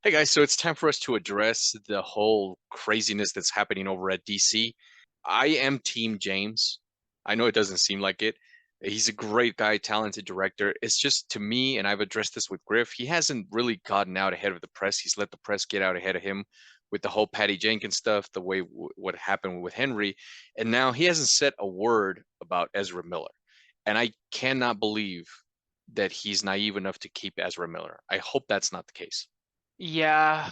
Hey guys, so it's time for us to address the whole craziness that's happening over at DC. I am Team James. I know it doesn't seem like it. He's a great guy, talented director. It's just to me, and I've addressed this with Griff, he hasn't really gotten out ahead of the press. He's let the press get out ahead of him with the whole Patty Jenkins stuff, the way what happened with Henry, and now he hasn't said a word about Ezra Miller. And I cannot believe that he's naive enough to keep Ezra Miller. I hope that's not the case. Yeah,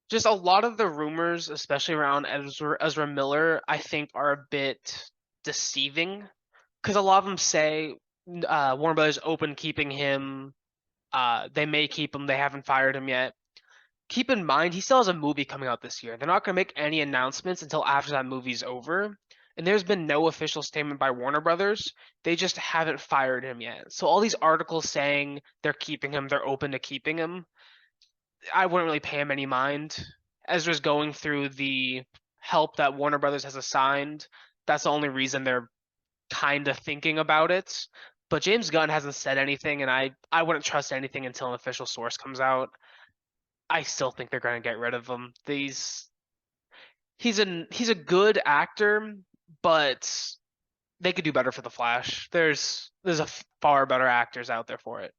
just a lot of the rumors, especially around Ezra Miller, I think are a bit deceiving because a lot of them say Warner Brothers open keeping him. They may keep him. They haven't fired him yet. Keep in mind, he still has a movie coming out this year. They're not going to make any announcements until after that movie's over. And there's been no official statement by Warner Brothers. They just haven't fired him yet. So all these articles saying they're keeping him, they're open to keeping him, I wouldn't really pay him any mind. Ezra's going through the help that Warner Brothers has assigned. That's the only reason they're kind of thinking about it. But James Gunn hasn't said anything, and I wouldn't trust anything until an official source comes out. I still think they're going to get rid of him. He's a good actor, but they could do better for the Flash. There's a far better actors out there for it.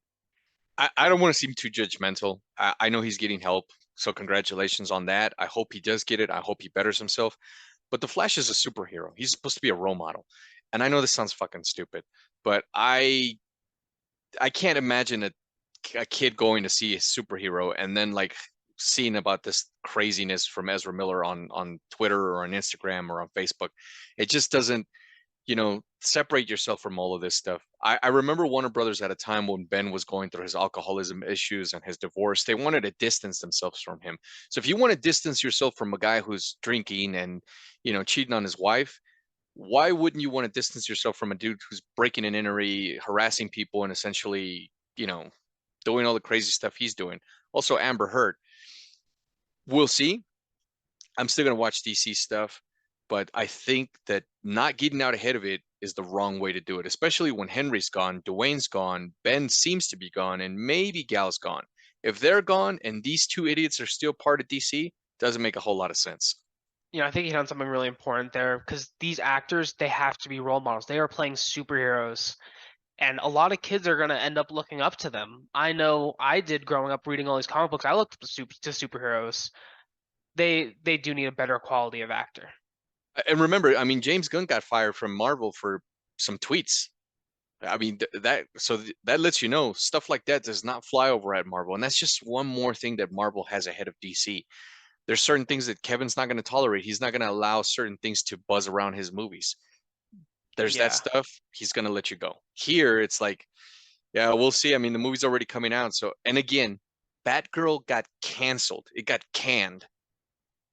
I don't want to seem too judgmental. I know he's getting help, so congratulations on that. I hope he does get it. I hope he betters himself. But the Flash is a superhero. He's supposed to be a role model. And I know this sounds fucking stupid, but I can't imagine a kid going to see a superhero and then like seeing about this craziness from Ezra Miller on Twitter or on Instagram or on Facebook. It just doesn't separate yourself from all of this stuff. I remember Warner Brothers at a time when Ben was going through his alcoholism issues and his divorce, they wanted to distance themselves from him. So if you want to distance yourself from a guy who's drinking and, cheating on his wife, why wouldn't you want to distance yourself from a dude who's breaking and entering, harassing people, and essentially, doing all the crazy stuff he's doing? Also, Amber Heard. We'll see. I'm still gonna watch DC stuff, but I think that not getting out ahead of it is the wrong way to do it, especially when Henry's gone, Dwayne's gone, Ben seems to be gone, and maybe Gal's gone. If they're gone and these two idiots are still part of DC, doesn't make a whole lot of sense. I think you hit on something really important there because these actors, they have to be role models. They are playing superheroes, and a lot of kids are going to end up looking up to them. I know I did growing up reading all these comic books. I looked up to superheroes. They do need a better quality of actor. And remember, I mean, James Gunn got fired from Marvel for some tweets. I mean, that lets you know stuff like that does not fly over at Marvel, and that's just one more thing that Marvel has ahead of DC. There's certain things that Kevin's not going to tolerate. He's not going to allow certain things to buzz around his movies. There's that Yeah. stuff. He's going to let you go. Here, it's like, yeah, we'll see. I mean, the movie's already coming out. So, and again, Batgirl got canceled. It got canned.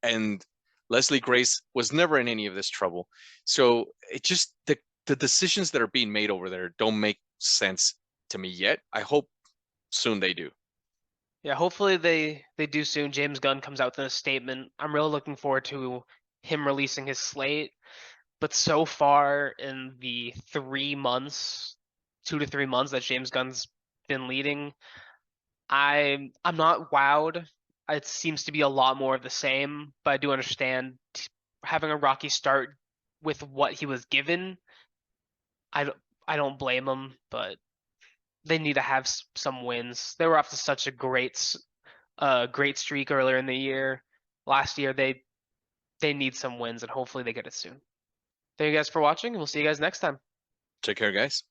And Leslie Grace was never in any of this trouble. So it just, the decisions that are being made over there don't make sense to me yet. I hope soon they do. Yeah, hopefully they do soon. James Gunn comes out with a statement. I'm really looking forward to him releasing his slate. But so far in the 3 months, 2 to 3 months that James Gunn's been leading, I'm not wowed. It seems to be a lot more of the same, but I do understand having a rocky start with what he was given. I don't blame him, but they need to have some wins. They were off to such a great streak earlier in the year. Last year they need some wins, and hopefully they get it soon. Thank you guys for watching, and we'll see you guys next time. Take care, guys.